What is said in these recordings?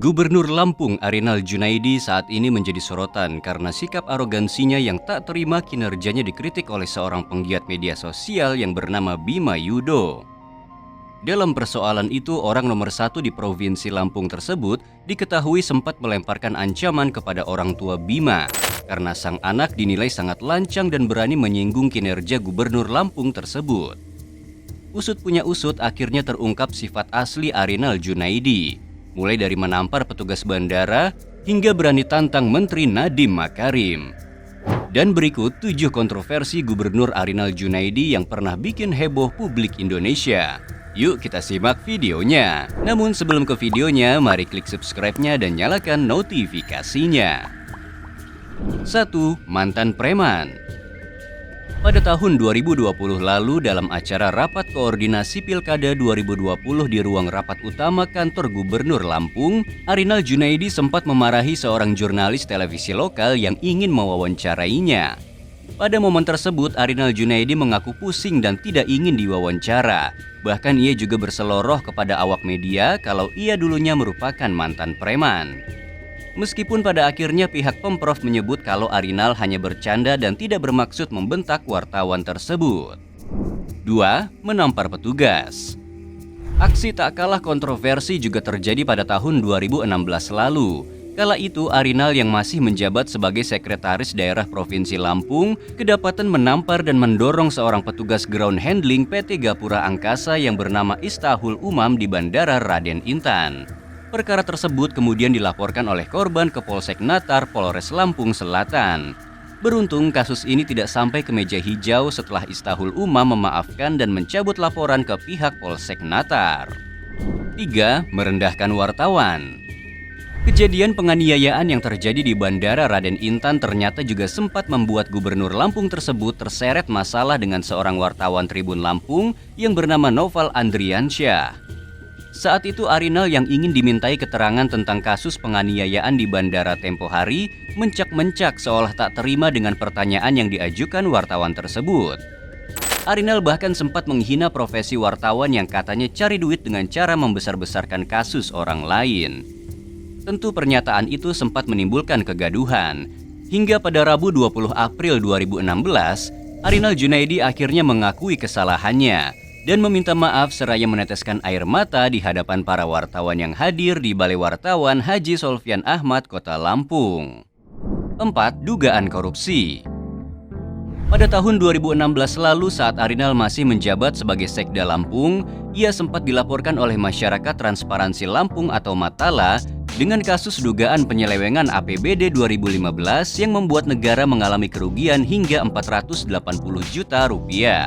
Gubernur Lampung Arinal Junaidi saat ini menjadi sorotan karena sikap arogansinya yang tak terima kinerjanya dikritik oleh seorang penggiat media sosial yang bernama Bima Yudo. Dalam persoalan itu, orang nomor satu di Provinsi Lampung tersebut diketahui sempat melemparkan ancaman kepada orang tua Bima karena sang anak dinilai sangat lancang dan berani menyinggung kinerja Gubernur Lampung tersebut. Usut punya usut, akhirnya terungkap sifat asli Arinal Junaidi, mulai dari menampar petugas bandara hingga berani tantang Menteri Nadiem Makarim. Dan berikut 7 kontroversi Gubernur Arinal Junaidi yang pernah bikin heboh publik Indonesia. Yuk kita simak videonya. Namun sebelum ke videonya, mari klik subscribe-nya dan nyalakan notifikasinya. 1. Mantan preman. Pada tahun 2020 lalu, dalam acara Rapat Koordinasi Pilkada 2020 di ruang rapat utama kantor Gubernur Lampung, Arinal Junaidi sempat memarahi seorang jurnalis televisi lokal yang ingin mewawancarainya. Pada momen tersebut, Arinal Junaidi mengaku pusing dan tidak ingin diwawancara. Bahkan ia juga berseloroh kepada awak media kalau ia dulunya merupakan mantan preman. Meskipun pada akhirnya pihak Pemprov menyebut kalau Arinal hanya bercanda dan tidak bermaksud membentak wartawan tersebut. 2. Menampar petugas. Aksi tak kalah kontroversi juga terjadi pada tahun 2016 lalu. Kala itu Arinal yang masih menjabat sebagai Sekretaris Daerah Provinsi Lampung kedapatan menampar dan mendorong seorang petugas ground handling PT Gapura Angkasa yang bernama Istahul Umam di Bandara Raden Intan. Perkara tersebut kemudian dilaporkan oleh korban ke Polsek Natar, Polres Lampung Selatan. Beruntung kasus ini tidak sampai ke meja hijau setelah Istahul Umam memaafkan dan mencabut laporan ke pihak Polsek Natar. 3. Merendahkan wartawan. Kejadian penganiayaan yang terjadi di Bandara Raden Intan ternyata juga sempat membuat Gubernur Lampung tersebut terseret masalah dengan seorang wartawan Tribun Lampung yang bernama Noval Andriansyah. Saat itu Arinal yang ingin dimintai keterangan tentang kasus penganiayaan di bandara tempo hari mencak-mencak seolah tak terima dengan pertanyaan yang diajukan wartawan tersebut. Arinal bahkan sempat menghina profesi wartawan yang katanya cari duit dengan cara membesar-besarkan kasus orang lain. Tentu pernyataan itu sempat menimbulkan kegaduhan. Hingga pada Rabu 20 April 2016, Arinal Junaidi akhirnya mengakui kesalahannya dan meminta maaf seraya meneteskan air mata di hadapan para wartawan yang hadir di Balai Wartawan Haji Solvian Ahmad, Kota Lampung. 4. Dugaan korupsi. Pada tahun 2016 lalu saat Arinal masih menjabat sebagai Sekda Lampung, ia sempat dilaporkan oleh Masyarakat Transparansi Lampung atau Matala dengan kasus dugaan penyelewengan APBD 2015 yang membuat negara mengalami kerugian hingga 480 juta rupiah.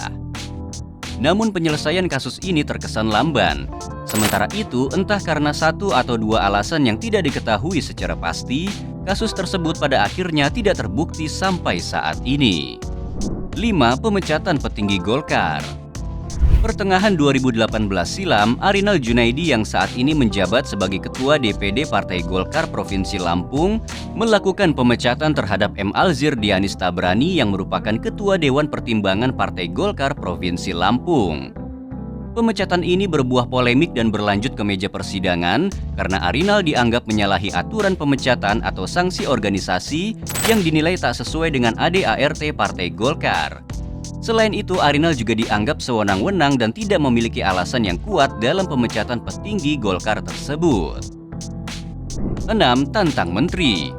Namun penyelesaian kasus ini terkesan lamban. Sementara itu, entah karena satu atau dua alasan yang tidak diketahui secara pasti, kasus tersebut pada akhirnya tidak terbukti sampai saat ini. 5. Pemecatan petinggi Golkar. Pertengahan 2018 silam, Arinal Junaidi yang saat ini menjabat sebagai Ketua DPD Partai Golkar Provinsi Lampung melakukan pemecatan terhadap M. Alzir Dianis Tabrani yang merupakan Ketua Dewan Pertimbangan Partai Golkar Provinsi Lampung. Pemecatan ini berbuah polemik dan berlanjut ke meja persidangan karena Arinal dianggap menyalahi aturan pemecatan atau sanksi organisasi yang dinilai tak sesuai dengan ADART Partai Golkar. Selain itu, Arinal juga dianggap sewenang-wenang dan tidak memiliki alasan yang kuat dalam pemecatan petinggi Golkar tersebut. 6. Tantang Menteri.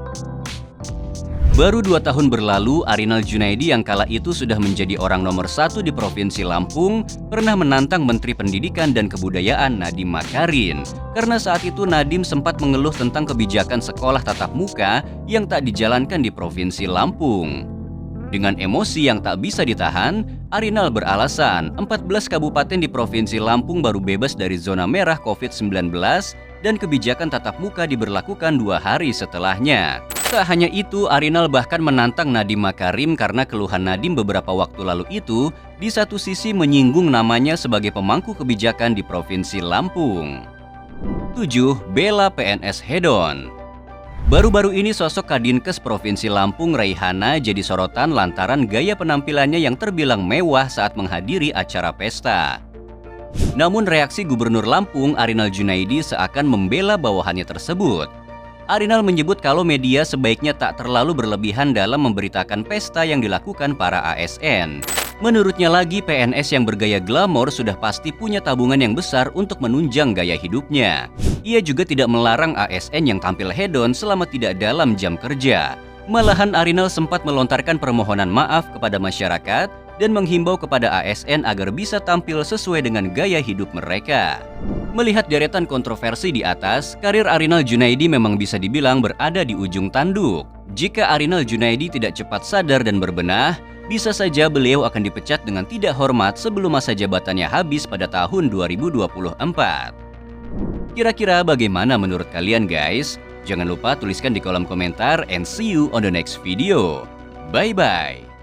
Baru 2 tahun berlalu, Arinal Junaidi yang kala itu sudah menjadi orang nomor 1 di Provinsi Lampung pernah menantang Menteri Pendidikan dan Kebudayaan Nadiem Makarim karena saat itu Nadiem sempat mengeluh tentang kebijakan sekolah tatap muka yang tak dijalankan di Provinsi Lampung. Dengan emosi yang tak bisa ditahan, Arinal beralasan 14 kabupaten di Provinsi Lampung baru bebas dari zona merah COVID-19 dan kebijakan tatap muka diberlakukan 2 hari setelahnya. Tak hanya itu, Arinal bahkan menantang Nadiem Makarim karena keluhan Nadiem beberapa waktu lalu itu di satu sisi menyinggung namanya sebagai pemangku kebijakan di Provinsi Lampung. 7. Bela PNS hedon. Baru-baru ini sosok Kadinkes Provinsi Lampung Raihana jadi sorotan lantaran gaya penampilannya yang terbilang mewah saat menghadiri acara pesta. Namun reaksi Gubernur Lampung Arinal Junaidi seakan membela bawahannya tersebut. Arinal menyebut kalau media sebaiknya tak terlalu berlebihan dalam memberitakan pesta yang dilakukan para ASN. Menurutnya lagi, PNS yang bergaya glamor sudah pasti punya tabungan yang besar untuk menunjang gaya hidupnya. Ia juga tidak melarang ASN yang tampil hedon selama tidak dalam jam kerja. Malahan Arinal sempat melontarkan permohonan maaf kepada masyarakat dan menghimbau kepada ASN agar bisa tampil sesuai dengan gaya hidup mereka. Melihat deretan kontroversi di atas, karir Arinal Junaidi memang bisa dibilang berada di ujung tanduk. Jika Arinal Junaidi tidak cepat sadar dan berbenah, bisa saja beliau akan dipecat dengan tidak hormat sebelum masa jabatannya habis pada tahun 2024. Kira-kira bagaimana menurut kalian guys? Jangan lupa tuliskan di kolom komentar and see you on the next video. Bye-bye.